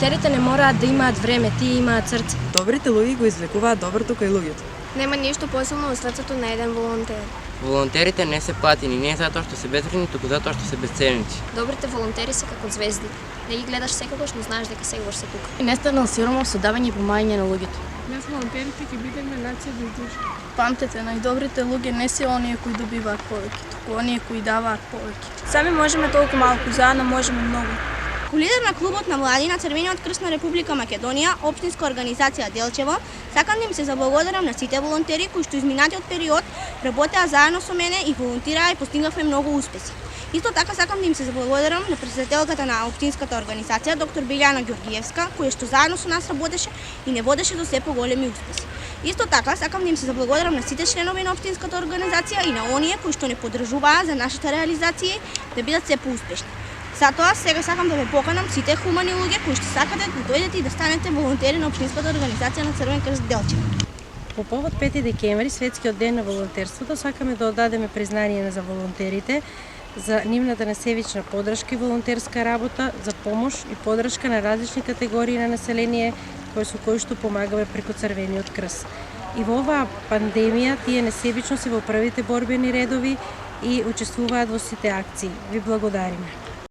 Волонтерите не мораат да имаат време, тие имаат срце. Добрите луѓе го извлекуваат доброто кај луѓето. Нема ништо посебно во срцето на еден волонтер. Волонтерите не се платени не затоа што се безвредни, туку затоа што се безценници. Добрите волонтери се како звезди. Не ги гледаш секогаш, но знаеш дека секогаш се тука. И не станал сиромав со давање и помагање на луѓето. Без волонтерите ќе бидеме нација без душа. Памтете, најдобрите луѓе не се оние кои добиваат повеќе, туку оние кои даваат повеќе. Сами можеме толку малку, заедно можеме многу. Ко лидер на клубот на млади на Црвениот крст на Република Македонија, општинска организација Делчево, сакам да им се заблагодарам на сите волонтери кои што изминатиот период работеа заедно со мене и волонтираа и постигнавме многу успеси. Исто така сакам да им се заблагодарам на претседателката на општинската организација доктор Билјана Ѓоргиевска, која што заедно со нас работеше и не водеше до се поголеми успеси. Исто така сакам да им се заблагодарам на сите членови на општинската организација и на оние кои што не поддржуваа за нашата реализација да бидат се поуспешни. Затоа сега сакам да ве поканам сите хумани луѓе кои што сакате да дојдете и да станете волонтери на општинската организација на Црвен крст Делчево. По повод 5 декември, светскиот ден на волонтерството, сакаме да оддадеме признание за волонтерите за нивната несевична поддршка и волонтерска работа, за помош и поддршка на различни категории на население кои што помагаме преку Црвениот крст. И во оваа пандемија тие несебично се во првите борбени редови и учествуваат во сите акции. Ви благодариме.